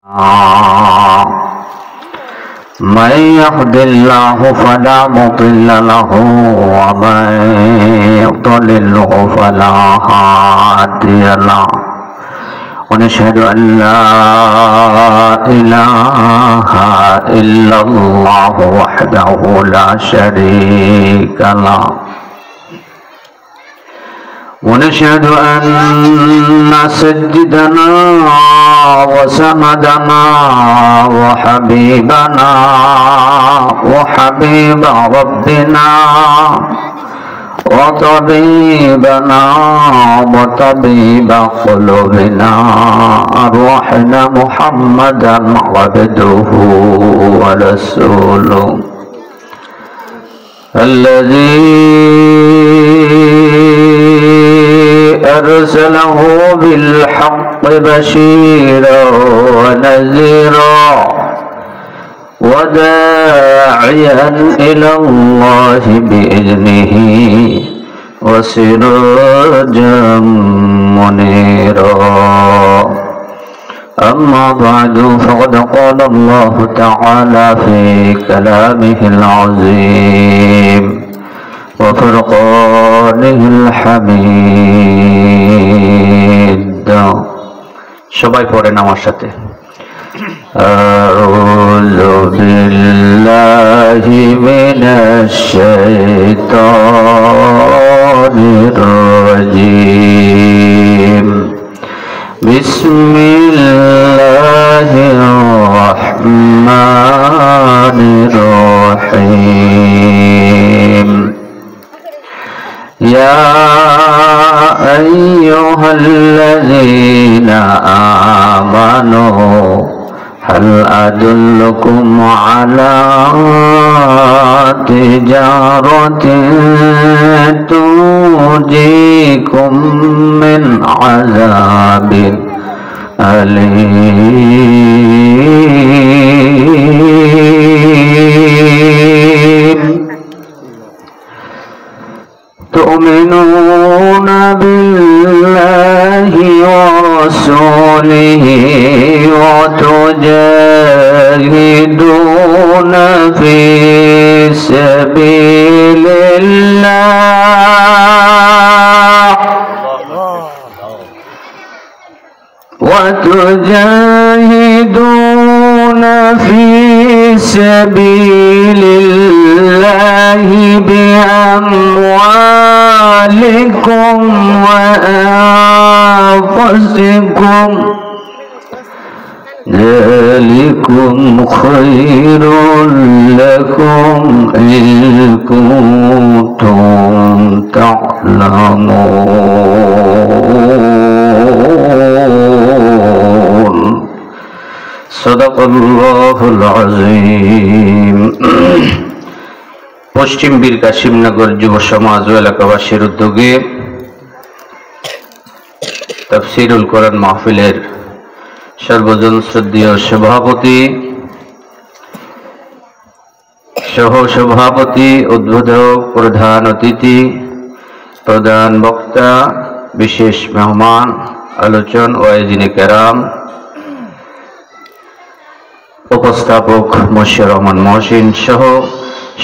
من يهد الله فلا مضل له ومن يضلله فلا هادي له ونشهد أن لا إله إلا الله وحده لا شريك له ونشهد أن سيدنا وسندنا وحبيبنا وحبيب ربنا وطبيبنا وطبيب قلوبنا أرواحنا محمدا عبده ورسوله الذي أرسله بالحق بشيرا ونذيرا وداعيا إلى الله بإذنه وسراجا منيرا أما بعد فقد قال الله تعالى في كلامه العظيم وفرقانه الحميد সবাই পড়েন আমার সাথে أعوذ بالله من الشيطان الرجيم بسم الله الرحمن الرحيم يا أيها الذين آمنوا هل أدلكم على تجارة تنجيكم من عذاب أليم تؤمنون بالله ورسوله وتجاهدون في سبيل الله وتجاهدون في سبيل الله بأموالكم وأنفسكم ذلكم خير لكم إن كنتم تعلمون صدق الله العظيم পশ্চিম বীর কাশিমনগর যুব সমাজ ও এলাকাবাসীর উদ্যোগে তাফসীরুল কোরআন মাহফিলের সর্বজন শ্রদ্ধেয় সভাপতি সহ সভাপতি উদ্বোধক প্রধান অতিথি প্রধান বক্তা বিশেষ মেহমান আলোচন ওয়াইজিনে কেরাম উপস্থাপক মশিউর রহমান মহসিন সহ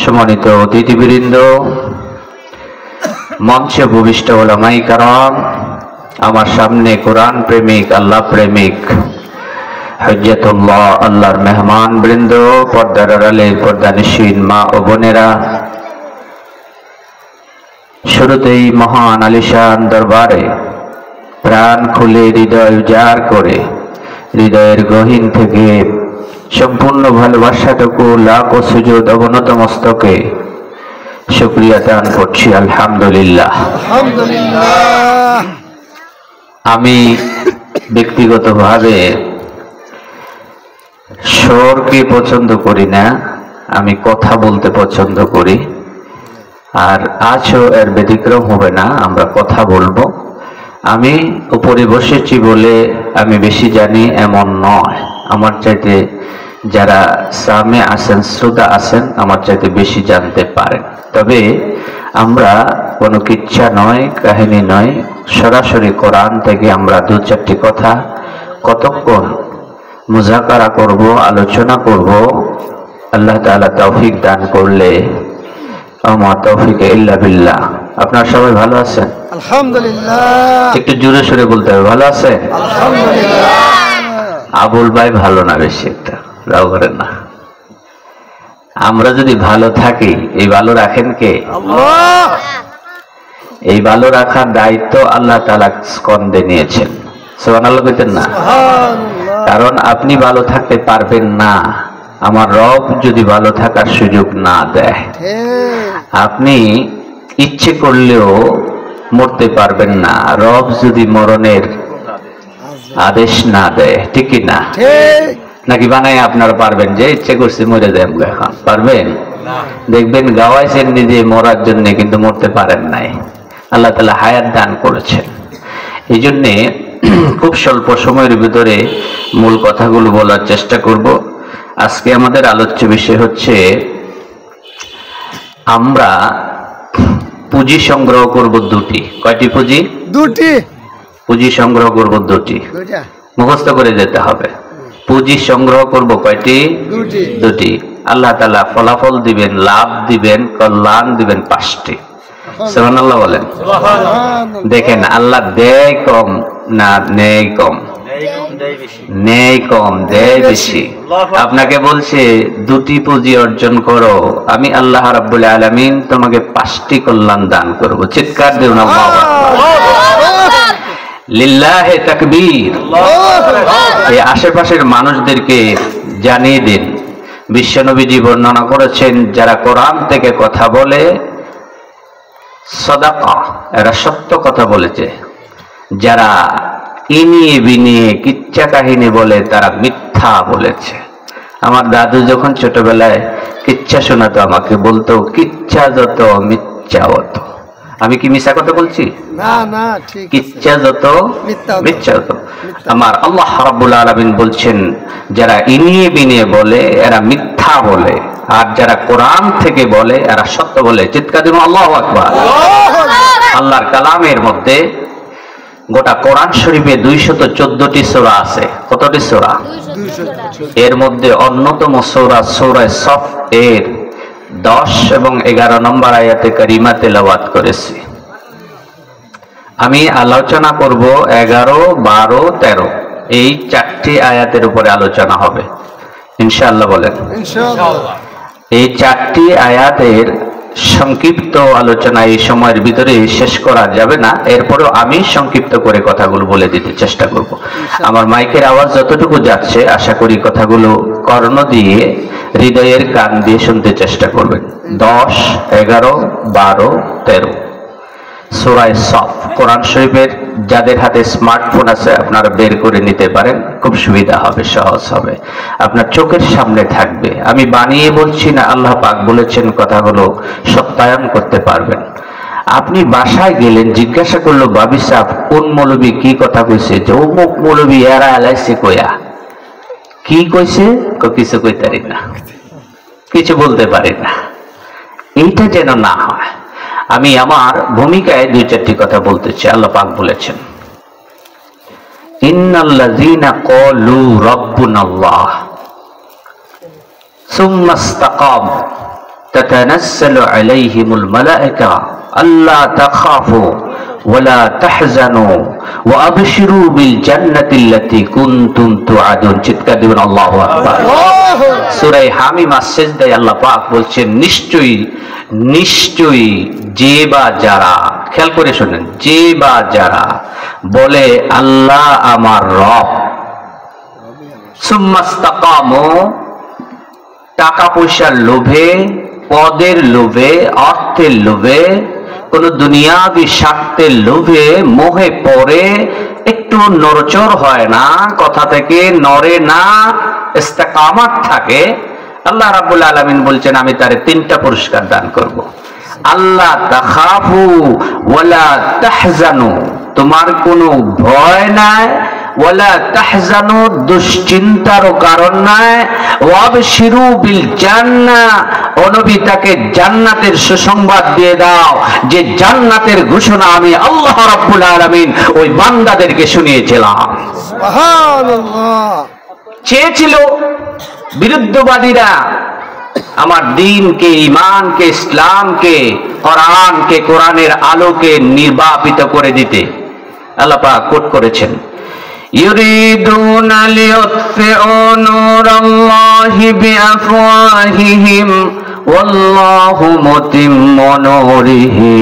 সম্মানিত অতিথিবৃন্দ মঞ্চে উপবিষ্ট উলামায়ে কেরাম আমার সামনে কোরআন প্রেমিক আল্লাহ প্রেমিক হজ্জাতুল্লাহ আল্লাহর মেহমান বৃন্দ পর্দার আড়ালে পর্দানিশীন মা ও বোনেরা শুরুতেই মহান আলিশান দরবারে প্রাণ খুলে হৃদয় উজাড় করে হৃদয়ের গহীন থেকে সম্পূর্ণ ভালোবাসাটুকু লাখ ও সুজুদ অবনত মস্তকে শুকরিয়া দান করছি আলহামদুলিল্লাহ। আমি ব্যক্তিগতভাবে স্বরকে পছন্দ করি না, আমি কথা বলতে পছন্দ করি। আর আজও এর ব্যতিক্রম হবে না, আমরা কথা বলবো। আমি উপরে বসেছি বলে আমি বেশি জানি এমন নয়, আমার চাইতে যারা সামনে আছেন শ্রোতা আছেন আমার চাইতে বেশি জানতে পারেন। তবে আমরা কোনো কিচ্ছা নয়, কাহিনী নয়, সরাসরি কোরআন থেকে আমরা দু চারটি কথা কতক্ষণ মুযাকারা করব, আলোচনা করব। আল্লাহ তাআলা তৌফিক দান করলে, আমা তৌফিক ইল্লা বিল্লাহ। আপনারা সবাই ভালো আছেন? আলহামদুলিল্লাহ। একটু জোরে সোরে বলতে হবে, ভালো আছেন? আলহামদুলিল্লাহ। আবুল ভাই ভালো না, বেশি একটা রাগ করেন না। আমরা যদি ভালো থাকি, এই ভালো রাখেন কে? আল্লাহ। এই ভালো রাখার দায়িত্ব আল্লাহ তাআলা স্কন্ধে নিয়েছেন। সুবহানাল্লাহ কইতেন না? সুবহানাল্লাহ। কারণ আপনি ভালো থাকতে পারবেন না আমার রব যদি ভালো থাকার সুযোগ না দেয়। ঠিক। আপনি ইচ্ছে করলেও মরতে পারবেন না রব যদি মরণের আদেশ না দেয়, ঠিক কি না? ঠিক। নাকি বানায় আপনারা পারবেন যে ইচ্ছে করছে মরে যায় এখন? পারবেন? দেখবেন গাওয়াইছেন নিজে মরার জন্য, কিন্তু মরতে পারেন নাই। আল্লাহ তাআলা হায়াত দান করেছেন। এই জন্যে খুব স্বল্প সময়ের ভিতরে মূল কথাগুলো বলার চেষ্টা করব। আজকে আমাদের আলোচ্য বিষয় হচ্ছে আমরা পুঁজি সংগ্রহ করব দুটি। কয়টি পুঁজি? দুটি। পুঁজি সংগ্রহ করব দুটি। দুইটা। মুখস্থ করে যেতে হবে। পুঁজি সংগ্রহ করব কয়টি? দুটি। দুটি। আল্লাহ তাআলা ফলাফল দিবেন, লাভ দিবেন, কল্যাণ দিবেন 5টি। সুবহানাল্লাহ বলেন। সুবহানাল্লাহ। দেখেন আল্লাহ দেয় কম না নেয় কম? নেয় কম, দেয় বেশি। আপনাকে বলছে দুটি পুঁজি অর্জন করো, আমি আল্লাহ রাব্বুল আলামিন তোমাকে 5টি কল্যাণ দান করব। চিৎকার দিও না বাবা। লিল্লাহে তাকবীর। এই আশেপাশের মানুষদেরকে জানিয়ে দিন, বিশ্বনবীজি বর্ণনা করেছেন যারা কোরআন থেকে কথা বলে সাদাকা, এরা সত্য কথা বলেছে। যারা ইনিয়ে বিনিয়ে কিচ্ছা কাহিনী বলে তারা মিথ্যা বলেছে। আমার দাদু যখন ছোটবেলায় কিচ্ছা শোনাতো আমাকে বলতো, কিচ্ছা যত মিথ্যা হতো। আমি কি মিথ্যা কথা বলছি? না না, ঠিক। কিচ্ছা যত মিথ্যা হতো। মিথ্যা। আমার আল্লাহ রাব্বুল আলামিন বলছেন যারা ইনিয়ে বিনিয়ে বলে এরা মিথ্যা বলে, আর যারা কোরআন থেকে বলে এরা সত্য বলে। চিৎকার দিন আল্লাহু আকবার। আল্লাহর কালামের মধ্যে গোটা কোরআন শরীফে 214টি সূরা আছে। কতটি সূরা? 214। এর মধ্যে অন্যতম সূরা সূরা সফ এর 10 এবং 11 নম্বর আয়াতে কারিমা তেলাওয়াত করেছি। আমি আলোচনা করব 11, 12, 13 এই 4টি আয়াতের উপরে আলোচনা হবে ইনশাআল্লাহ বলেন। ইনশাআল্লাহ। এই 4টি আয়াতের সংক্ষিপ্ত আলোচনা এই সময়ের ভিতরে শেষ করা যাবে না, এরপরেও আমি সংক্ষিপ্ত করে কথাগুলো বলে দিতে চেষ্টা করব। আমার মাইকের আওয়াজ যতটুকু যাচ্ছে আশা করি কথাগুলো কর্ণ দিয়ে হৃদয়ের কান দিয়ে শুনতে চেষ্টা করবেন। 10, 11, 12, 13 সূরা সফ। কোরআন শরীফের যাদের হাতে স্মার্টফোন আছে আপনারা বের করে নিতে পারেন, খুব সুবিধা হবে, সহজ হবে, আপনার চোখের সামনে থাকবে। আমি বানিয়ে বলছি না, আল্লাহ পাক বলেছেন, কথাগুলো সত্যায়ন করতে পারবেন। আপনি বাসায় গেলেন, জিজ্ঞাসা করলো বাবি সাহেব কোন মৌলবী কি কথা কইছে, যে অমুক মৌলবী এরা এলাইছে কইয়া। কি কইছে? কিছু কইতে পারি না, কিছু বলতে পারি না। এইটা যেন না হয়। আমি আমার ভূমিকায় 2-4টি কথা বলতে চাই। আল্লাহ পাক বলেছেন, ইন্নাল্লাযীনা ক্বালু রাব্বুনাল্লাহ সুম্মা ইসতাকামু তাতানাজ্জালু আলাইহিমুল মালায়েকা আল্লা তাখাফু ওয়ালা তাহজানু ওয়া আবশিরু বিল জান্নাতিল্লাতী কুনতুম তুআদুন। চিৎকার দিবেন আল্লাহু আকবার। সূরা হামিম আস-সিজদায় আল্লাহ পাক বলছেন, নিশ্চয়ই নিশ্চয়ই যে বা যারা, খেয়াল করে শুনেন, যে বা যারা বলে আল্লাহ আমার রব, সুম্মা ইসতাকামু টাকা পয়সার লোভে, পদের লোভে, অর্থের লোভে, কোন দুনিয়াবি স্বার্থের লোভে মোহে পড়ে একটু নড়চড় হয় না, কথা থেকে নড়ে না, ইস্তেকামাত থাকে, আল্লাহ রাব্বুল আলামিন বলছেন আমি তারে 3টা পুরস্কার দান করব। আল্লাহ তাখাফু ওয়ালা তাহজানু, তোমার কোনো ভয় নাই, ওয়ালা তাহজানু, দুশ্চিন্তারও কারণ নাই, ওয়াবশিরু বিল জান্নাহ, ও নবী তাকে জান্নাতের সুসংবাদ দিয়ে দাও, যে জান্নাতের ঘোষণা আমি আল্লাহ রাব্বুল আলামিন ওই বান্দাদেরকে শুনিয়েছিলাম। সুবহানাল্লাহ। চেয়েছিল বিরুদ্ধবাদীরা আমার দ্বীনকে, ঈমানকে, ইসলামকে, কোরআনকে, কোরআনের আলোকে নির্বাপিত করে দিতে। আল্লাহ পাক কোট করেছেন, ইউরিদুনা লিয়ুতফিউ নূরাল্লাহি বিআফওয়াহিহিম ওয়াল্লাহু মুতিম্মু নূরিহি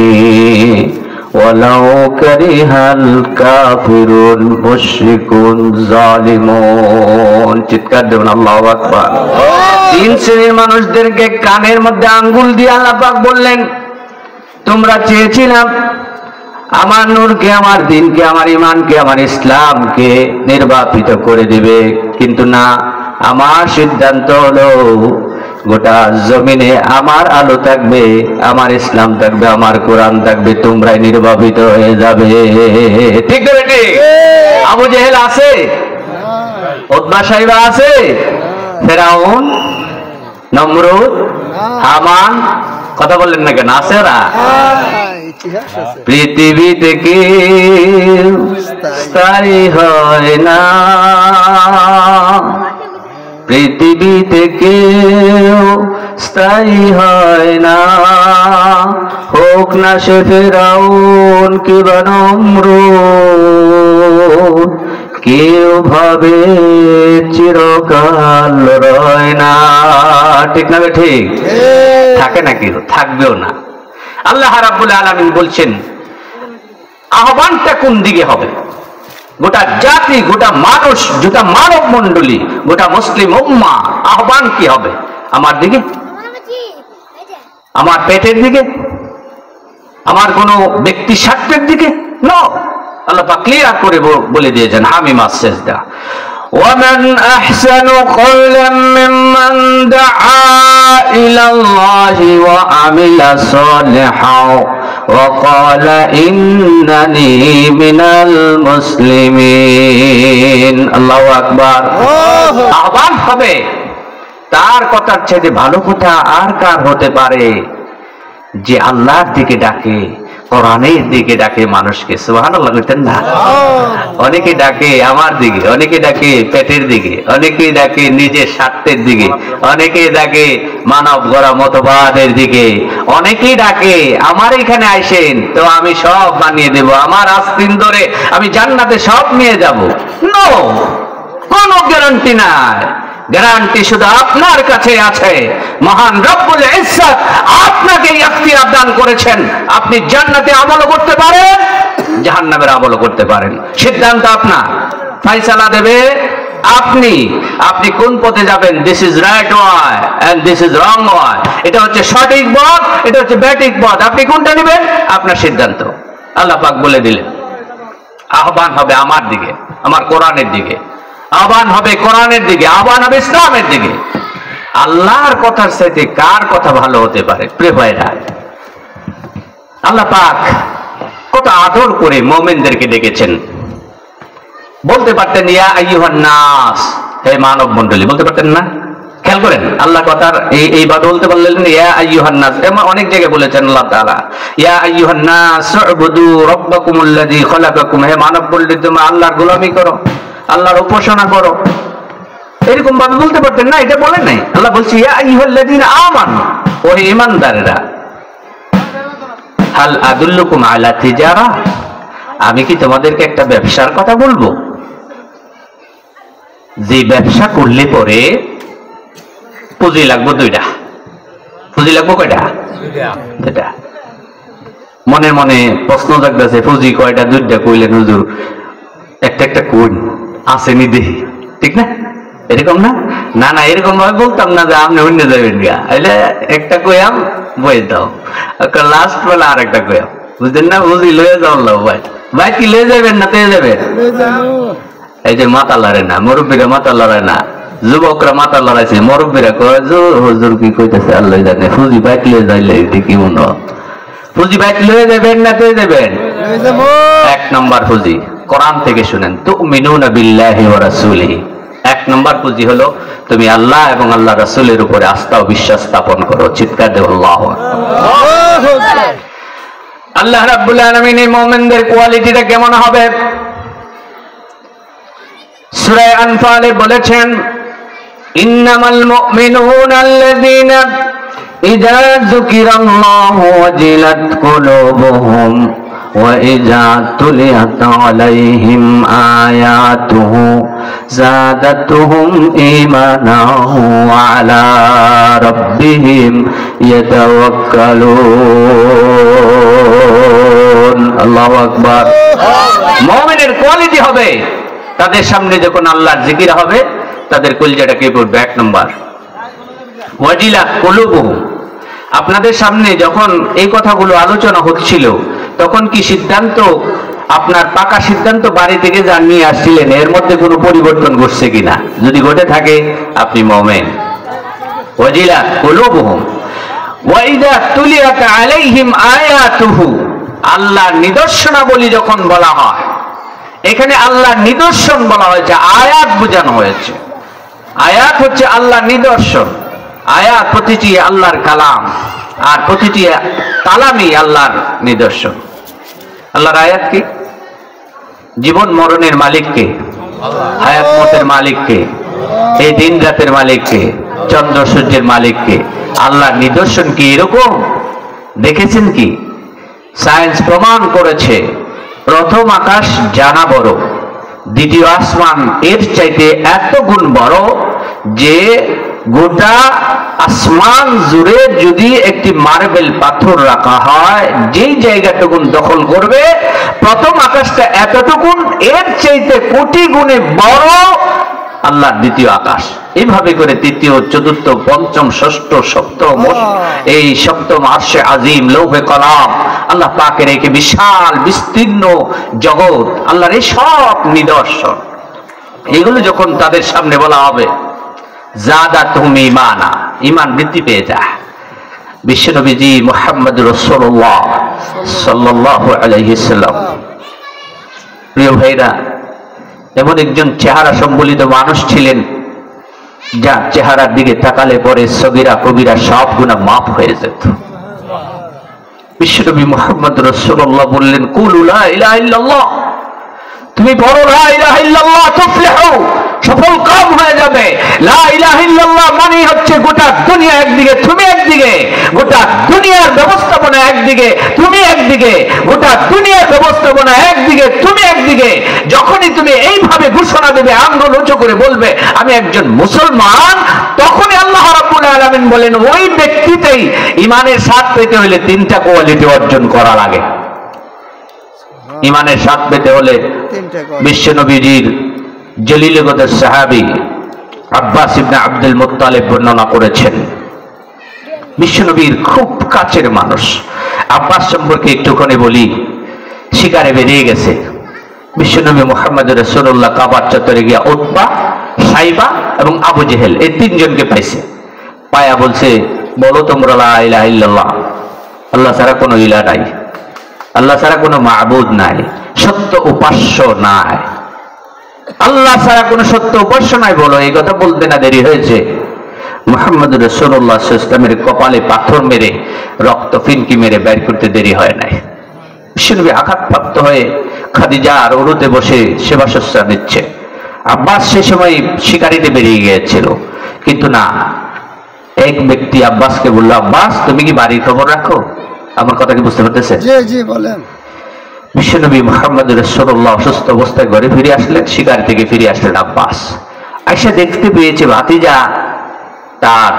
ওয়ালাউ কারিহাল কাফিরুন মুশরিকুন জালিমুন। চিৎকার দেবেন আল্লাহু আকবার। তিন শ্রেণীর মানুষদেরকে কানের মধ্যে আঙ্গুল দিয়ে আল্লাহ পাক বললেন, তোমরা চেয়েছিলাম আমার নূরকে, আমার দ্বীনকে, আমার ঈমানকে, আমার ইসলামকে নির্বাপিত করে দিবে, কিন্তু না, আমার সিদ্ধান্ত হলো গোটা জমিনে আমার আলো থাকবে, আমার ইসলাম থাকবে, আমার কোরআন থাকবে, তোমরাই নির্বাপিত হয়ে যাবে। ঠিক না বেটি? আবু জেহেল আছে, উতবা সাইবা আছে, ফেরাউন, নমরুদ, হামান, কথা বললেন না কেন? আছে ওরা? পৃথিবী থেকে স্থায়ী হয় না, পৃথিবী থেকে স্থায়ী হয় না, হোক না সে ফেরাউন কিংবা নমরুদ, কেউ ভাবে চিরকাল রয় না। ঠিক না? ঠিক থাকে না, কেউ থাকবেও না। আল্লাহ রাব্বুল আলামিন বলছেন, আহ্বানটা কোন দিকে হবে? গোটা জাতি, গোটা মানুষ, গোটা মানব মণ্ডলী, গোটা মুসলিম উম্মাহ আহ্বান কি হবে? আমার দিকে, আমার পেটের দিকে, আমার কোন ব্যক্তি স্বার্থের দিকে? নো, আল্লাহ পাক ক্লিয়ার করে বলে দিয়েছেন, হামিম আস-সাজদা, ومن أحسن قولا ممن دعا إلى الله وعمل صالحا وقال إنني من المسلمين। আল্লাহু আকবার। আহ্বান হবে, তার কথার চেয়ে ভালো কথা আর কার হতে পারে যে আল্লাহর দিকে ডাকে, কোরআনের দিকে ডাকে মানুষকে। সুবহানাল্লাহ বলতেন না? অনেকে ডাকে আমার দিকে, অনেকে ডাকে পেটের দিকে, অনেকে ডাকে নিজের স্বার্থের দিকে, অনেকে ডাকে মানব গড়া মতবাদের দিকে, অনেকেই ডাকে আমার এখানে আইসেন তো আমি সব বানিয়ে দেব, আমার আস্তিন ধরে আমি জান্নাতে সব নিয়ে যাব। নো, কোনো গ্যারান্টি নাই। গ্যারান্টি শুধু আপনার কাছে আছে। মহান রব্বুল ইজ্জত আপনাকে ইখতিয়ার দান করেছেন, আপনি জান্নাতে আমল করতে পারেন, জাহান্নামের আমল করতে পারেন। সিদ্ধান্ত আপনার, ফয়সালা দেবে আপনি। আপনি কোন পথে যাবেন? This is right way and this is wrong way. এটা হচ্ছে সঠিক পথ, এটা হচ্ছে ব্যাঠিক পথ। আপনি কোনটা নেবেন? আপনার সিদ্ধান্ত। আল্লাহ পাক বলে দিলেন, আহ্বান হবে আমার দিকে, আমার কোরআনের দিকে, আহ্বান হবে কোরআনের দিকে, আহ্বান হবে ইসলামের দিকে। আল্লাহর কথার সাথে কার কথা ভালো হতে পারে? প্রিয় ভাইরা, আল্লাহ পাক কত আদর করে মুমিনদেরকে ডেকেছেন। বলতে পারতেন ইয়া আইয়ুহান নাস, হে মানব মণ্ডলী, বলতে পারতেন না? খেয়াল করেন, আল্লাহ কথার এইভাবে বলতে পারলেন ইয়া আইয়ুহান নাস। এমন অনেক জায়গায় বলেছেন আল্লাহ তাআলা, ইয়া আইয়ুহান নাস উবুদু রাব্বাকুমুল্লাযী খালাকাকুম, হে মানব মণ্ডলী তোমরা আল্লাহর গোলামি করো, আল্লাহর উপাসনা করো। এরকম ভাবে বলতে পারতেন না? এটা বলেন নাই। আল্লাহ বলছে ইয়া আইয়ুহাল্লাযীনা আমানু, ও ঈমানদাররা, হাল আদুল্লুকুম আলা তিজারা, আমি কি তোমাদেরকে একটা ব্যবসার কথা বলবো, যে ব্যবসা করলে পরে পুঁজি লাগবো দুইটা। পুঁজি লাগবো কয়টা? দুইটা। মনে মনে প্রশ্ন জাগতেছে, পুঁজি কয়টা? দুইটা কইলেন হুজুর, একটা একটা কোন আসেনি দেখি, ঠিক না? এরকম না? না না, এরকম ভাবে বলতাম না যে আপনি অন্য যাবেন গা, একটা কইয়াম বই দাও, লাস্ট বেলা আর একটা কইয়াম, বুঝলেন না? বুঝি লয়ে যাও ভাই, ভাই কি লয়ে যাবেন না পেয়ে যাবেন? এই যে মাথা লড়ে না, মুরব্বীরা মাথা লড়ে না, যুবকরা মাথা লড়াইছে, মুরব্বীরা কয় হুজুর কি কইতেছে আল্লাহ জানে, ফুজি বাইক লয়ে যাইলে কি মনে হয়? ফুজি বাইক লয়ে যাবেন না পেয়ে যাবেন? এক নম্বর ফুজি কোরআন থেকে শুনেন, তুমিনুনা বিল্লাহি ওয়া রাসূলিহি। এক নম্বর পুঁজি হলো তুমি আল্লাহ এবং আল্লাহ রাসূলের উপরে আস্থা ও বিশ্বাস স্থাপন করো। চিৎকার দেও আল্লাহু আকবার। আল্লাহ রাব্বুল আলামিন এই মুমিনদের কোয়ালিটিটা কেমন হবে? সূরা আনফালে বলেছেন, ইন্নামাল মুমিনুনা আল্লাযীনা ইযা যুকিরাল্লাহু ওয়াজিলাত কুলুবুহুম ওয়া ইযা তুলিয়াত আলাইহিম আয়াতুহু যাদাতুহুম ঈমানান ওয়া আলা রাব্বিহিম ইয়াতাওয়াক্কালুন। আল্লাহু আকবার। মুমিনের কোয়ালিটি হবে, তাদের সামনে যখন আল্লাহর জিকির হবে তাদের কলিজাটা কে পড়বে? 1 নম্বর ওয়াজিলাত কুলুবুহুম। আপনাদের সামনে যখন এই কথাগুলো আলোচনা হচ্ছিল তখন কি সিদ্ধান্ত, আপনার পাকা সিদ্ধান্ত বাড়ি থেকে জানিয়ে আসছিলেন? এর মধ্যে কোনো পরিবর্তন ঘটছে কিনা? যদি ঘটে থাকে আপনি মুমিন। ওয়াজিলাত কুলুবুহুম ওয়া ইযা তুলিয়াত আলাইহিম আয়াতুহু। আল্লাহর নিদর্শনাবলী যখন বলা হয়, এখানে আল্লাহর নিদর্শন বলা হয়েছে, আয়াত বোঝানো হয়েছে। আয়াত হচ্ছে আল্লাহর নিদর্শন। আয়াত প্রতিটি আল্লাহর কালাম, আর প্রতিটি কালামই আল্লাহর নিদর্শন। আল্লাহর আয়াত কি? জীবন মরণের মালিক কে? হায়াত মতের মালিক কে? এই দিন রাতের মালিক কে? চন্দ্র সূর্যের মালিক কে? আল্লাহর নিদর্শন কি এরকম? দেখেছেন কি? সায়েন্স প্রমাণ করেছে প্রথম আকাশ জানা বড়, দ্বিতীয় আসমান এর চাইতে এত গুণ বড় যে গোটা আসমান জুড়ে যদি একটি মার্বেল পাথর রাখা হয়, যেই জায়গাটুকু দখল করবে প্রথম আকাশটা এতটুকুন, এর চাইতে কোটি গুণে বড় আল্লাহর দ্বিতীয় আকাশ। এইভাবে করে তৃতীয়, চতুর্থ, পঞ্চম, ষষ্ঠ, সপ্তম, এই সপ্তম আরশে আজিম, লৌহে কলাম, আল্লাহ পাকের একে বিশাল বিস্তীর্ণ জগৎ, আল্লাহর এই সব নিদর্শন, এগুলো যখন তাদের সামনে বলা হবে, যাদাতুহুম ঈমানা, ঈমান বৃদ্ধি পেয়ে যায়। বিশ্বনবীজি মুহাম্মদ রাসূলুল্লাহ সাল্লাল্লাহু আলাইহি সাল্লাম, প্রিয় ভাইরা, এমন একজন চেহারা সম্বলিত মানুষ ছিলেন যার চেহারার দিকে তাকালে পরে সগীরা কবিরা সব গুনাহ মাফ হয়ে যেত। বিশ্বনবী মুহাম্মদ রাসূলুল্লাহ বললেন, কুলু লা ইলাহা ইল্লাল্লাহ, তুমি বলো লা ইলাহা ইল্লাল্লাহ তুফলিহু, সফল কাম হয়ে যাবে। লা ইলাহা ইল্লাল্লাহ মানে হচ্ছে গোটা দুনিয়া একদিকে, তুমি একদিকে, গোটা দুনিয়ার ব্যবস্থাপনা একদিকে, তুমি একদিকে, গোটা দুনিয়ার ব্যবস্থাপনা একদিকে, তুমি একদিকে। যখনই তুমি এইভাবে ঘোষণা দেবে, আঙ্গুল উঁচু করে বলবে আমি একজন মুসলমান, তখনই আল্লাহ রাব্বুল আলামিন বলেন ওই ব্যক্তিতেই ঈমানের স্বাদ পেতে হলে 3টা কোয়ালিটি অর্জন করা লাগে। ঈমানের স্বাদ পেতে হলে বিশ্বনবীজির জলিল কদর সাহাবী আব্বাস ইবনে আব্দুল মুত্তালিব বর্ণনা করেছেন, বিশ্বনবীর খুব কাছের মানুষ। আব্বাস সম্পর্কে একটুখানি বলি। শিকারে বেরিয়ে গেছে বিশ্বনবী মুহাম্মদ রাসূলুল্লাহ, কাবার চত্বরে গিয়া উতবা, সাইবা এবং আবু জেহেল এই 3 জনকে পাইছে। পায়া বলছে, বলো তোমরা লা ইলাহা ইল্লাল্লাহ, আল্লাহ ছাড়া কোনো ইলাহ নাই, আল্লাহ ছাড়া কোনো মাবুদ নাই, সত্য উপাস্য নাই, আল্লাহ ছাড়া কোনো সত্য উপাস্য নাই, বলো। এই কথা বলতে না দেরি হয়েছে মুহাম্মদ রাসূলুল্লাহ সাল্লাল্লাহু আলাইহি ওয়াসাল্লামের কপালে পাথর মেরে, রক্ত ফিনকি মেরে বের করতে দেরি হয় নাই। বিশ্বনবী আঘাতপ্রাপ্ত হয়ে খাদিজার উরুতে বসে সেবা শুশ্রূষা দিচ্ছে। আব্বাস সে সময় শিকারিতে বেরিয়ে গিয়েছিল, কিন্তু না, এক ব্যক্তি আব্বাসকে বলল, আব্বাস তুমি কি বাড়ির খবর রাখো? আমার কথা কি বুঝতে পারতেছেন? জি জি বলেন। বিশ্বনবী মুহাম্মদ রাসূলুল্লাহ অসুস্থ অবস্থায় ঘরে ফিরে আসলেন, শিকার থেকে ফিরে আসলেন আব্বাস। আয়েশা দেখতে পেয়েছে ভাতিজা তার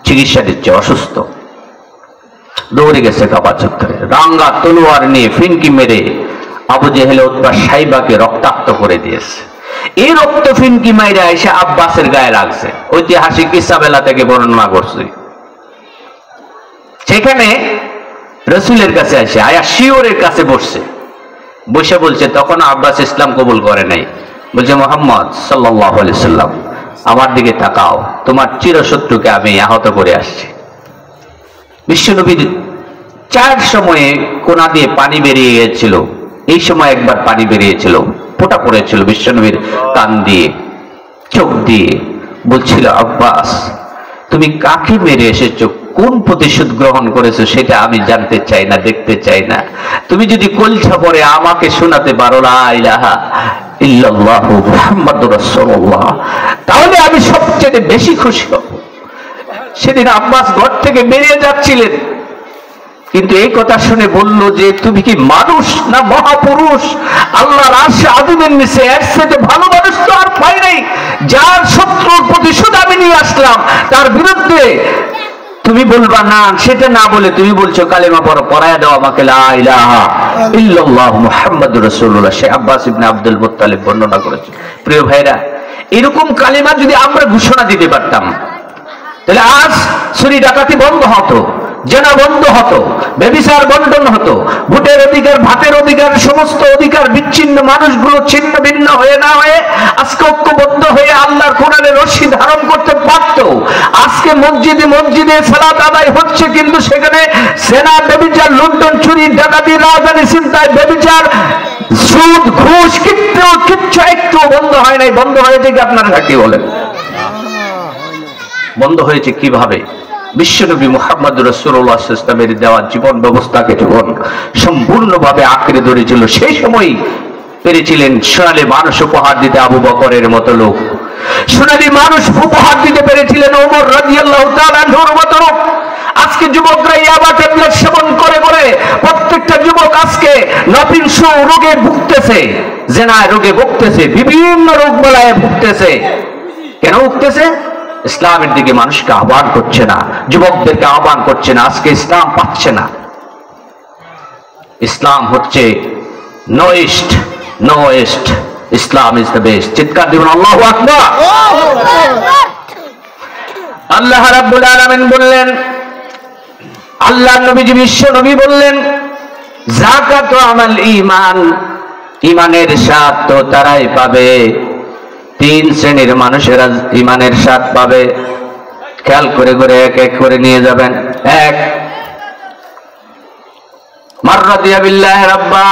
চিকিৎসা দিচ্ছে, অসুস্থ। দৌড়ে গেছে কাবা চত্বরে, রাঙ্গা তলোয়ার নিয়ে ফিনকি মেরে আবু জেহেল, উতবা, সাইবাকে রক্তাক্ত করে দিয়েছে। এই রক্ত ফিনকি মাইরা এসে আব্বাসের গায়ে লাগছে। ঐতিহাসিক কিসাবেলা থেকে বর্ণনা করছে। সেখানে রসুলের কাছে আসে, আয়া শিওরের কাছে বসছে, বসে বলছে, তখন আব্বাস ইসলাম কবুল করে নাই। বলছে, মুহাম্মদ সাল্লাল্লাহু আলাইহি সাল্লাম আমার দিকে তাকাও, তোমার চিরশত্রুকে আমি আহত করে আসছি। বিশ্বনবীর 4 সময়ে কোনা দিয়ে পানি বেরিয়ে গিয়েছিল। এই সময় একবার পানি বেরিয়েছিল, ফোঁটা পড়েছিল বিশ্বনবীর কান দিয়ে, চোখ দিয়ে। বলছিল, আব্বাস তুমি কাকে মেরে এসেছো, কোন প্রতিশোধ গ্রহণ করেছো সেটা আমি জানতে চাই না, দেখতে চাই না। তুমি যদি কলছা পরে আমাকে শোনাতে পারো লা ইলাহা ইল্লাল্লাহু মুহাম্মাদুর রাসূলুল্লাহ, তাহলে আমি সবচেয়ে বেশি খুশি হব। সেদিন আব্বাস ঘর থেকে বেরিয়ে যাচ্ছিলেন, কিন্তু এই কথা শুনে বলল যে তুমি কি মানুষ না মহাপুরুষ? আল্লাহর আরশে আযীমের নিচে এর চেয়ে ভালো মানুষ তো আর পাই নাই। যার শত্রুর প্রতিশোধ আমি নিয়ে আসলাম, তার বিরুদ্ধে তুমি বলবা না, সেটা না বলে তুমি বলছো কালেমা পড়ো, পড়ায়া দাও আমাকে লা ইলাহা ইল্লাল্লাহু মুহাম্মাদুর রাসূলুল্লাহ। সে আব্বাস ইবনে আব্দুল মুত্তালিব বর্ণনা করেছে। প্রিয় ভাইরা, এরকম কালেমা যদি আমরা ঘোষণা দিতে পারতাম, তাহলে আজ চুরি ডাকাতি বন্ধ হতো, জেনা বন্ধ হতো, ব্যভিচার বন্ধন হতো, ভোটের অধিকার, ভাতের অধিকার, সমস্ত অধিকার বিচ্ছিন্ন মানুষগুলো ছিন্ন ভিন্ন হয়ে না হয়ে আজকে ঐক্যবদ্ধ হয়ে আল্লাহর কোরআনের রশি ধারণ করতে পারত। আজকে মসজিদে মসজিদে সালাত আদায় হচ্ছে, কিন্তু সেখানে সেনা, ব্যভিচার, লুণ্ঠন, চুরি ডাকাতি, রাজধানী চিন্তায়, ব্যভিচার, সুদ, ঘুষ কিচ্ছু একটু বন্ধ হয় নাই। বন্ধ হয়েছে কি আপনারা কি বলেন? বন্ধ হয়েছে কিভাবে? বিশ্বনবী মুহাম্মদুর রাসূলুল্লাহ সাল্লাল্লাহু আলাইহি ওয়াসাল্লামের দেওয়া জীবন ব্যবস্থাকে যখন সম্পূর্ণভাবে আঁকড়ে ধরেছিল, সেই সময় পেরেছিলেন সোনালী মানুষ উপহার দিতে আবু বকরের মতো লোক, সোনালী মানুষ উপহার দিতে পেরেছিলেন ওমর রাদিয়াল্লাহু তাআলা আনহুর মতো লোক। আজকে যুবকরা ইয়াবা ট্যাবলেট সেবন করে করে প্রত্যেকটা যুবক আজকে নপিনসু রোগে ভুগতেছে, জেনায় রোগে ভুগতেছে, বিভিন্ন রোগ বালায় ভুগতেছে। কেন ভুগতেছে? ইসলামের দিকে মানুষকে আহ্বান করছে না, যুবকদেরকে আহ্বান করছে না। আজকে ইসলাম পাচ্ছে না। ইসলাম হচ্ছে no east, no west, Islam is the best. চিৎকার দিবেন আল্লাহু আকবার। আল্লাহ রাব্বুল আলামিন বললেন, আল্লাহ নবীজি বিশ্ব নবী বললেন, যাকাত আমাল ঈমান, ঈমানের স্বাদ তো তারাই পাবে, তিন শ্রেণীর মানুষেরা ঈমানের স্বাদ পাবে। খেয়াল করে করে এক এক করে নিয়ে যাবেন। এক, মান রাদিয়া বিল্লাহি রাব্বা,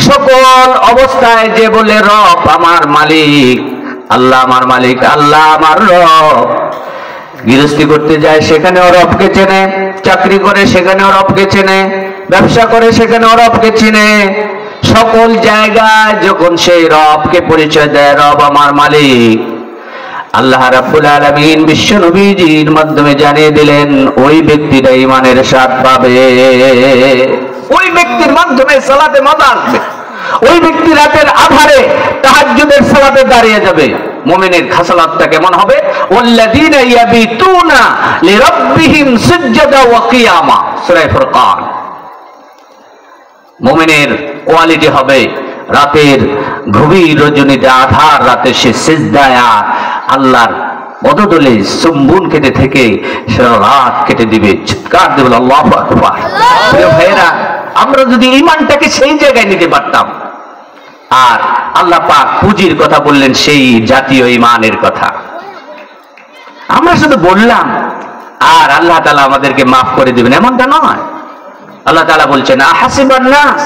সকল অবস্থায় যে বলে রব আমার মালিক, আল্লাহ আমার মালিক, আল্লাহ আমার রব। গৃহস্থী করতে যায় সেখানেও রবকে চেনে, চাকরি করে সেখানেও রবকে চেনে, ব্যবসা করে সেখানেও রবকে চিনে। সকল জায়গায় যখন সেই রবকে পরিচয় দেয়, রব আমার মালিক, আল্লাহ রাব্বুল আলামিন বিশ্ব নবীজির মাধ্যমে জানিয়ে দিলেন ওই ব্যক্তিটা ঈমানের স্বাদ পাবে। ওই ব্যক্তির মাধ্যমে সালাতে মজা আসবে। ওই ব্যক্তি রাতের আধারে তাহাজ্জুদের সালাতে দাঁড়িয়ে যাবে। মুমিনের খাসালাতটা কেমন হবে? ওয়াল্লাযীনা ইয়াবিতুনা লিরাব্বিহিম সুজদা ওয়া কিয়ামা, সূরা ফুরকান। মুমিনের কোয়ালিটি হবে রাতের গভীর রজনীতে, আধার রাতে সে সিজদায় আল্লাহর পদতলে চুম্বন কেটে থেকে সারা রাত কেটে দিবে। চিৎকার দেবে আল্লাহু আকবার। প্রিয় ভাইয়েরা, আমরা যদি ঈমানটাকে সেই জায়গায় নিতে পারতাম, আর আল্লাহ পাক পুঁজির কথা বললেন, সেই জাতীয় ঈমানের কথা আমরা শুধু বললাম আর আল্লাহ তাআলা আমাদেরকে মাফ করে দিবেন এমনটা নয়। আল্লাহ তাআলা বলছেন, আহাসিবান নাস,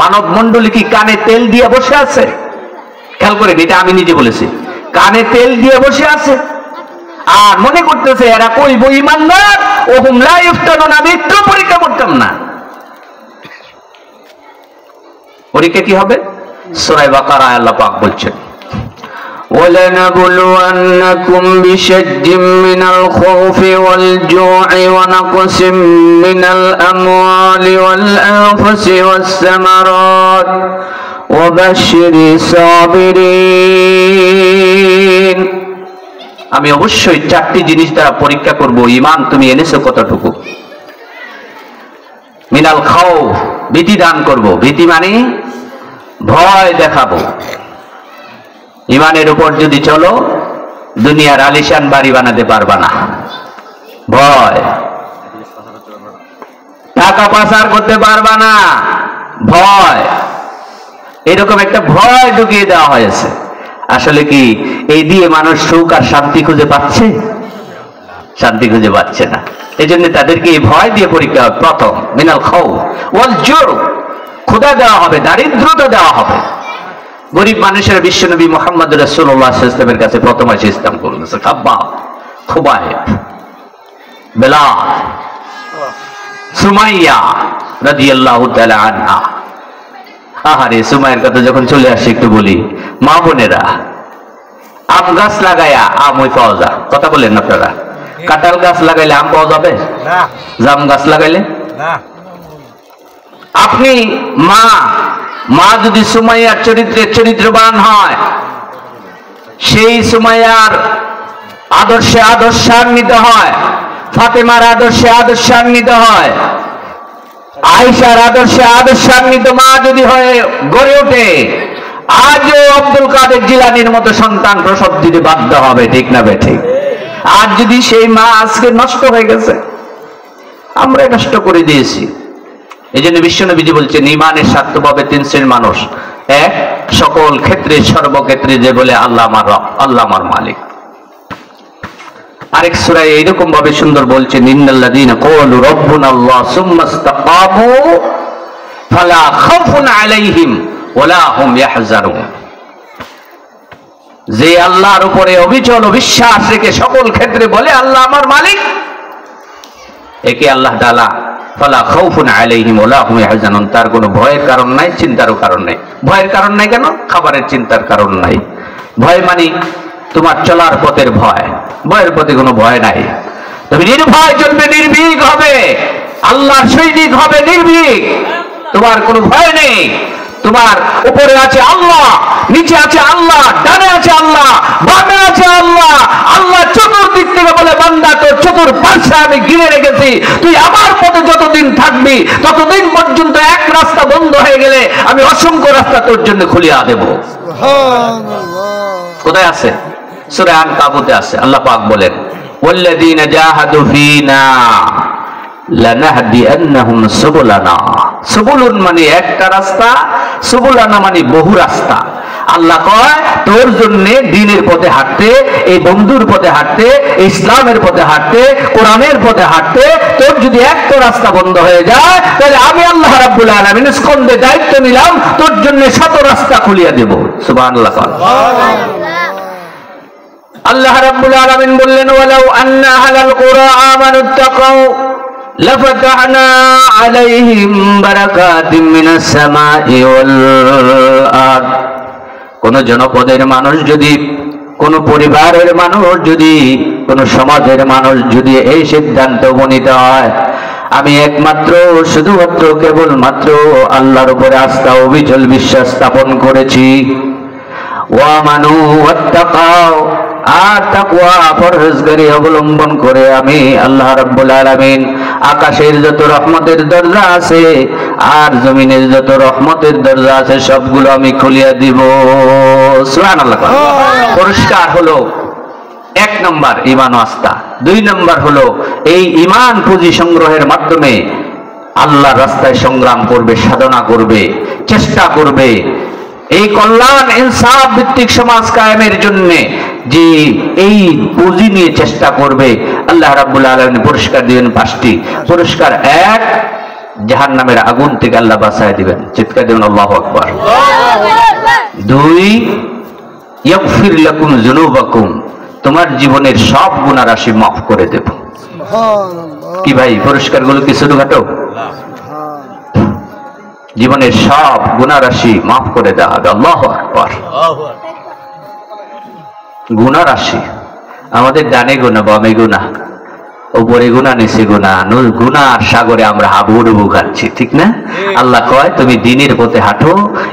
মানব মণ্ডলী কি কানে তেল দিয়ে বসে আছে? খেয়াল করে, এটা আমি নিজে বলেছি, কানে তেল দিয়ে বসে আছে আর মনে করতেছে এরা কইব ঈমানদার, ওহুম লা ইফতানুন। আমি একটু পরীক্ষা করতাম না। পরীক্ষা কি হবে? সূরা বাকারায় আল্লাহ পাক বলছেন, وَلَنَبْلُوَنَّكُمْ بِشَيْءٍ مِّنَ الْخَوْفِ وَالْجُوعِ وَنَقْصٍ مِّنَ الْأَمْوَالِ وَالْأَنفُسِ وَالثَّمَرَاتِ وَبَشِّرِ الصَّابِرِينَ। আমি অবশ্যই চারটি জিনিস দ্বারা পরীক্ষা করব ঈমান তুমি এনেছো কতটুকু। মিনাল খাউফ, ভীতি দান করব। ভীতি মানে ভয় দেখাবো। ঈমানের উপর যদি চলো, দুনিয়ার আলিশান বাড়ি বানাতে পারবা না। ভয়, টাকা পাচার করতে পারবা না। ভয়, এরকম একটা ভয় ঢুকিয়ে দেওয়া হয়েছে। আসলে কি এই দিয়ে মানুষ সুখ আর শান্তি খুঁজে পাচ্ছে? শান্তি খুঁজে পাচ্ছে না। এই জন্য তাদেরকে এই ভয় দিয়ে পরীক্ষা হবে। প্রথম, মিনাল খাউফ ওয়াল জু', ক্ষুধা দেওয়া হবে, দারিদ্রতা দেওয়া হবে। গরিব মানুষের বিশ্বনবী মুহাম্মদুর রাসূলুল্লাহ সাল্লাল্লাহু আলাইহি ওয়াসাল্লামের কাছে প্রথম এসে ইসলাম কবুল করেছে। খাব্বাব, খুবাইব, বেলাল, সুমাইয়া রাদিয়াল্লাহু তাআলা আনহা। আহারে সুমাইয়ের কথা যখন চলে আসে একটু বলি, মা বোনেরা, আম গাছ লাগাইয়া আম ওই পাওয়া যায়, কথা বলেন আপনারা? কাঁঠাল গাছ লাগাইলে আম পাওয়া যাবে? জাম গাছ লাগাইলে? আপনি মা যদি সুমাইয়ার চরিত্রবান হয়, সেই সুমাইয়ার আদর্শান্বিত হয়, ফাতেমার আদর্শান্বিত হয়, আয়েশার আদর্শান্বিত মা যদি হয়ে গড়ে ওঠে, আজও আব্দুল কাদের জিলানীর মতো সন্তান প্রসব দিতে বাধ্য হবে, ঠিক না বেঠিক? আর যদি সেই মা আজকে নষ্ট হয়ে গেছে, আমরা নষ্ট করে দিয়েছি। এই জন্য বিশ্বনবীজি বলছেন, ঈমানের স্বার্থভাবে তিন শ্রেণীর মানুষ। এক, সকল ক্ষেত্রে সর্বক্ষেত্রে যে বলে আল্লাহ আমার রব, আল্লাহ আমার মালিক। আরেক সূরায় এইরকম ভাবে সুন্দর বলছেন, ইন্নাল্লাযীনা ক্বালু রাব্বুনাল্লাহ সুম্মা ইসতাকামু ফালা খাউফুন আলাইহিম ওয়ালা হুম ইয়াহজানুন। যে আল্লাহর উপরে অবিচল বিশ্বাস রেখে সকল ক্ষেত্রে বলে আল্লাহ আমার মালিক, একে আল্লাহ তাআলা ফালা খাউফুন আলাইহিম ওয়ালা হুম ইয়াহজানুন, তার কোনো ভয়ের কারণ নাই, চিন্তারও কারণ নাই। ভয়ের কারণ নাই কেন? খাবারের চিন্তার কারণ নাই। ভয় মানে তোমার চলার পথের ভয়, ভয়ের প্রতি কোনো ভয় নাই। তুমি নির্ভয় চলবে, নির্ভীক হবে, আল্লাহর সৈনিক হবে, নির্ভীক। তোমার কোনো ভয় নেই। তোমার উপরে আছে আল্লাহ, নিচে আছে আল্লাহ, ডানে আছে আল্লাহ, বামে আছে আল্লাহ। আল্লাহ চতুর্দিক থেকে বলে, বান্দা তোর চতুর্পার্শ্বে আমি ঘিরে রেখেছি, তুই আমার পথে যতদিন থাকবি ততদিন পর্যন্ত এক রাস্তা বন্ধ হয়ে গেলে আমি অসংখ্য রাস্তা তোর জন্য খুলিয়া দেব। কোথায় আছে? সূরা আনকাবুতে আছে। আল্লাহ পাক বলেন, ওয়াল্লাযীনা জাহাদু ফীনা লানাহদিয়ান্নাহুম সুবুলানা। সুবুলুন মানে একটা রাস্তা, সুবুলানা মানে বহু রাস্তা। আল্লাহ কয়, তোর জন্য দ্বীনের পথে হাঁটতে, এই বন্ধুর পথে হাঁটতে, ইসলামের পথে হাঁটতে, কোরআনের পথে হাঁটতে তোর যদি একটা রাস্তা বন্ধ হয়ে যায়, তাহলে আমি আল্লাহ রাব্বুল আলামিন স্কন্ধে দায়িত্ব নিলাম, তোর জন্য শত রাস্তা খুলিয়া দেব। সুবহানাল্লাহ। আল্লাহ রাব্বুল আলামিন বললেন, ওয়ালাউ আন্না আহলাল কুরা আমানুত্তাকাউ লাফাতাহনা আলাইহিম বারাকাতিম মিনাস সামাই ওয়াল আরদ। কোন জনপদের মানুষ যদি, কোন পরিবারের মানুষ যদি, কোন সমাজের মানুষ যদি এই সিদ্ধান্ত উপনীত হয়, আমি একমাত্র শুধুমাত্র কেবলমাত্র আল্লাহর উপরে আস্থা অবিচল বিশ্বাস স্থাপন করেছি, ওয়ামানু ওয়াত্তাকাউ, আর তাকওয়া পরহেজগারি অবলম্বন করে আমি আল্লাহ রাব্বুল আলামিন আকাশের যত রহমতের দরজা আছে আর জমিনের যত রহমতের দরজা আছে সবগুলো আমি খুলিয়া দিব। সুবহানাল্লাহ। পুরস্কার হলো এক নম্বর ঈমান ও আস্থা, দুই নম্বর হলো এই ঈমান পুঁজি সংগ্রহের মাধ্যমে আল্লাহর রাস্তায় সংগ্রাম করবে, সাধনা করবে, চেষ্টা করবে, এই কল্যাণ ইনসাফ ভিত্তিক সমাজ কায়েমের জন্য যে এই পুঁজি নিয়ে চেষ্টা করবে। আল্লাহ রাব্বুল আলামিন পুরস্কার দিবেন পাঁচটি। পুরস্কার এক, জাহান্নামের আগুন থেকে আল্লাহ বাঁচায় দিবেন, চিৎকার দিবেন আল্লাহু আকবার। দুই, ইয়াগফির লাকুম যুনুবাকুম, তোমার জীবনের সব গুনাহ রাশি মাফ করে দেব। কি ভাই, পুরস্কারগুলো কি ছোটখাটো? জীবনের সব গুনাহ রাশি মাফ করে দেওয়া হবে। আল্লাহু আকবার। গুনাহ রাশি, আমাদের ডানে গুনাহ, বামে গুনাহ, উপরে গুনাহ, নিচে গুনাহ, গুনাহর সাগরে আমরা হাবুডুবু খাচ্ছি, ঠিক না? আল্লাহ কয়, তুমি দ্বীনের পথে হাঁটো,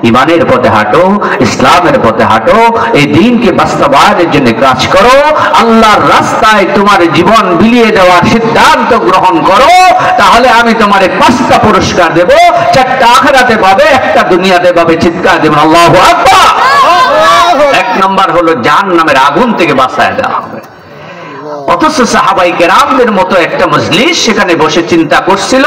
ঈমানের পথে হাঁটো, ইসলামের পথে হাঁটো, এই দ্বীনকে বাস্তবায়নের জন্য কাজ করো, আল্লাহর রাস্তায় তোমার জীবন বিলিয়ে দেওয়ার সিদ্ধান্ত গ্রহণ করো, তাহলে আমি তোমারে পাঁচটা পুরস্কার দেব, চারটা আখিরাতে পাবে, একটা দুনিয়াতে পাবে। চিৎকার দেবেন আল্লাহু আকবার। এক নম্বর হলো জাহান্নামের আগুন থেকে বাঁচায় দেওয়া হবে। অথচ সাহাবাই কেরামদের মতো একটা মজলিস সেখানে বসে চিন্তা করছিল,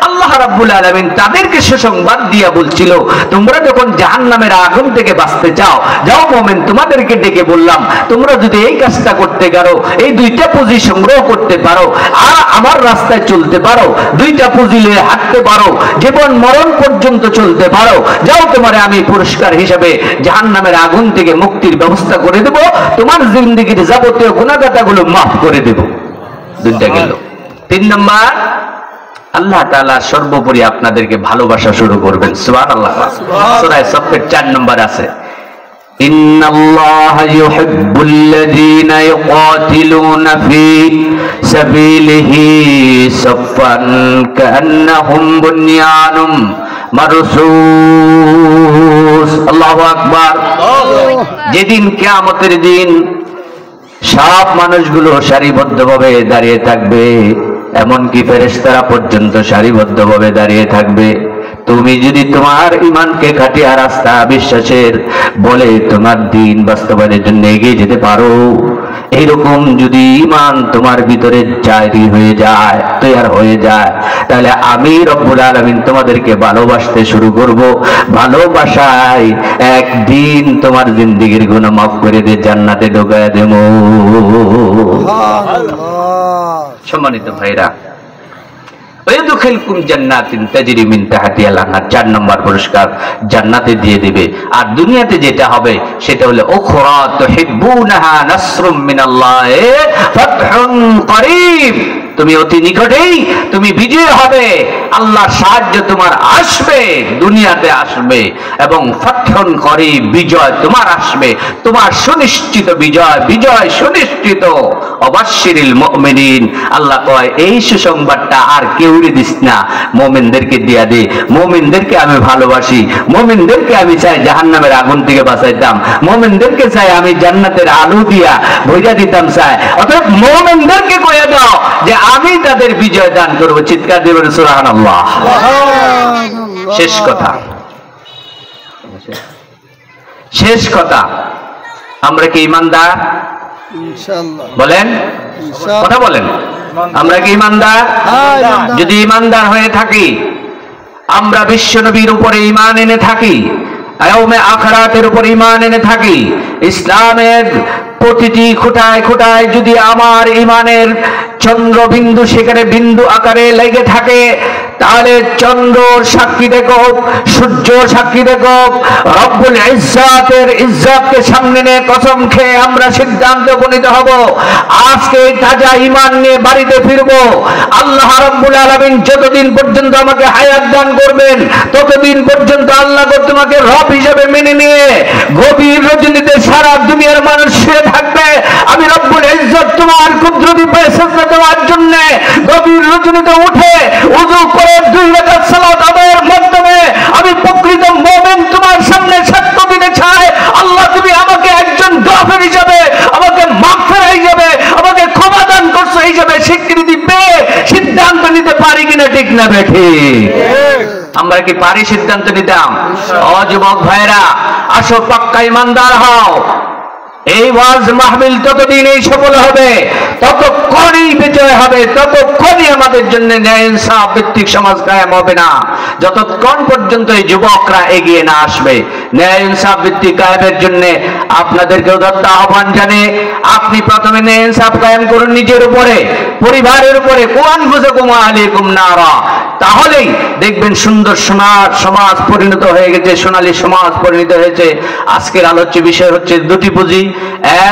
আল্লাহ রাব্বুল আলামিন তাদেরকে সুসংবাদ দিয়া বলছিল, তোমরা যখন জাহান্নামের আগুন থেকে বাঁচতে চাও, যাও মোমেন, তোমাদেরকে ডেকে বললাম, তোমরা যদি এই কাজটা করতে পারো, এই দুইটা পুঁজি সংগ্রহ করতে পারো আর আমার রাস্তায় চলতে পারো, দুইটা পুঁজি নিয়ে হাঁটতে পারো, জীবন মরণ পর্যন্ত চলতে পারো, যাও, তোমারে আমি পুরস্কার হিসেবে জাহান্নামের আগুন থেকে মুক্তির ব্যবস্থা করে দেব, তোমার জিন্দেগীর যাবতীয় গুনাহগাতাগুলো মাফ করে দেব। দুইটা গেল। তিন নম্বর, আল্লাহ তাআলা সর্বোপরি আপনাদেরকে ভালোবাসা শুরু করবেন। সুবহানাল্লাহ। সূরা সফের 4 নম্বর আছে, ইন্নাল্লাহা ইউহিব্বুল্লাযীনা ইউকাতিলুনা ফী সাবিলিহি সাফফান কাআন্নাহুম বুনয়ানুম মারসুস। আল্লাহু আকবার। যেদিন কিয়ামতের দিন সব মানুষগুলো সারিবদ্ধভাবে দাঁড়িয়ে থাকবে, এমনকি ফেরেশতারা পর্যন্ত সারিবদ্ধভাবে দাঁড়িয়ে থাকবে। তুমি যদি তোমার ঈমানকে খাঁটিয়া রাস্তা বিশ্বাসের বলে তোমার দ্বীন বাস্তবায়নের জন্য এগিয়ে যেতে পারো, এইরকম যদি ঈমান তোমার ভিতরে জারি হয়ে যায়, তৈয়ার হয়ে যায়, তাহলে আমি রব্বুল আলামিন তোমাদেরকে ভালোবাসতে শুরু করব। ভালোবাসায় একদিন তোমার জিন্দেগীর গুনাহ মাফ করে দিয়ে জান্নাতে ঢোকায় দেব। সম্মানিত ভাইরা, ওয়াদখিলকুম জান্নাতিন তাজরি মিন তাহতিহাল আনহার 4 নম্বর পুরস্কার জান্নাতে দিয়ে দিবে। আর দুনিয়াতে যেটা হবে সেটা হলো উখরা তুহিব্বুনাহা নাসরুম মিনাল্লাহি ফাতহুন করিব। তুমি অতি নিকটেই তুমি বিজয় হবে, আল্লাহর সাহায্য তোমার আসবে, দুনিয়াতে আসবে, এবং ফাতহুন করিব, বিজয় তোমার আসবে, তোমার সুনিশ্চিত বিজয়, বিজয় সুনিশ্চিত। অবাশশিরিল মুমিনিন, আল্লাহ কয় এই সুসংবাদটা আর কেউরে দিস না, মুমিনদেরকে দিয়া দে। মুমিনদেরকে আমি ভালোবাসি, মুমিনদেরকে আমি চাই জাহান্নামের আগুন থেকে বাঁচাইতাম, মুমিনদেরকে চাই আমি জান্নাতের আলো দিয়া ভইরা দিতাম চাই। অতএব মুমিনদেরকে কয়ে দাও যে আমি তাদের বিজয় দান করব। চিৎকার দিবেন সুবহানাল্লাহ। শেষ কথা, শেষ কথা, আমরা কি ঈমানদার? ইনশাআল্লাহ বলেন, কথা বলেন, আমরা কি ঈমানদার? যদি ঈমানদার হয়ে থাকি, আমরা বিশ্বনবীর উপরে ঈমান এনে থাকি, ইয়াউমে আখিরাতের উপর ঈমান এনে থাকি, ইসলামের প্রতিটি খুঁটায় খুঁটায় যদি আমার ঈমানের চন্দ্রবিন্দু সেখানে বিন্দু আকারে লেগে থাকে, তাহলে চন্দ্রর সাক্ষী দেখো, সূর্য সাক্ষী দেখো, রব্বুল ইজ্জাতের ইজ্জতকে সামনে নিয়ে কসম খেয়ে আমরা সিদ্ধান্তে উপনীত হব, আজকে তাজা ঈমান নিয়ে বাড়িতে ফিরবো। আল্লাহ রাব্বুল আলামিন যতদিন পর্যন্ত আমাকে হায়াত দান করবেন, ততদিন পর্যন্ত আল্লাহ তোমাকে রব হিসেবে মেনে নিয়ে গভীর রজনীতে সারা দুনিয়ার মানুষ শুয়ে থাকবে। আমি রব্বুল ইজ্জত তোমার কুদরতে সেজদা দেওয়ার জন্য গভীর রজনীতে উঠে ওযু করে 2 রাকাত সালাত আদায়ের মাধ্যমে আমি প্রকৃত মুমিন তোমার সামনে সাক্ষ্য দিতে চাই। আল্লাহ তুমি আমাকে একজন গাফির হিসেবে, আমাকে মাগফিরাত হিসেবে, আমাকে ক্ষমা দান করছো হিসেবে স্বীকৃতি পেয়ে সিদ্ধান্ত নিতে পারি কিনা, ঠিক না বেঠি? আমরা কি পারি সিদ্ধান্ত নিতাম? ও যুবক ভাইরা, আসো পাক্কা ঈমানদার হও। এই ওয়াজ মাহফিল ততদিনই সফল হবে, ততক্ষণই বিজয় হবে, ততক্ষণই আমাদের জন্য ন্যায় ইনসাফ ভিত্তিক সমাজ কায়েম হবে না, যতক্ষণ পর্যন্ত এই যুবকরা এগিয়ে না আসবে। ন্যায় ইনসাফ ভিত্তিক কায়েমের জন্য আপনাদেরকে উদাত্ত আহ্বান জানিয়ে আপনি প্রথমে ন্যায় ইনসাফ কায়েম করুন নিজের উপরে, পরিবারের উপরে। কুয়ান বুযুকুম আলাইকুম নারা, তাহলেই দেখবেন সুন্দর সমাজ পরিণত হয়ে গেছে, সোনালী সমাজ পরিণত হয়েছে। আজকের আলোচ্য বিষয় হচ্ছে 2টি পুঁজি।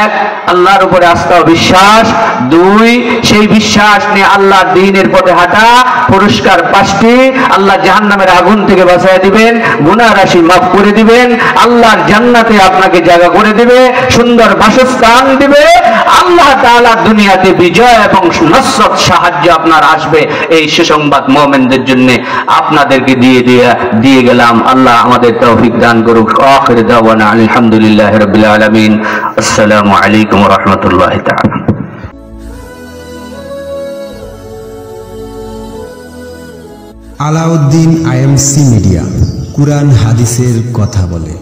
1, আল্লাহর উপরে আস্থা ও বিশ্বাস। 2, সেই বিশ্বাস নিয়ে আল্লাহর দ্বীনের পথে হাঁটা। পুরস্কার 5টি। আল্লাহ জাহান্নামের আগুন থেকে বাঁচিয়ে দিবেন, গুনাহ রাশি মাফ করে দিবেন, আল্লাহর জান্নাতে আপনাকে জায়গা করে দিবে, সুন্দর বাসস্থান দিবে। আল্লাহ তাআলা দুনিয়াতে বিজয় এবং নসরত সাহায্য আপনার আসবে। এই সুসংবাদ মুমিনদের জন্য আপনাদেরকে দিয়ে গেলাম। আল্লাহ আমাদের তৌফিক দান করুক। আখির দাওয়ানা আলহামদুলিল্লাহি রাব্বিল আলামিন। আসসালামু আলাইকুম ওয়া রাহমাতুল্লাহি তাআলা। আলাউদ্দিন IMC মিডিয়া, কুরআন হাদিসের কথা বলে।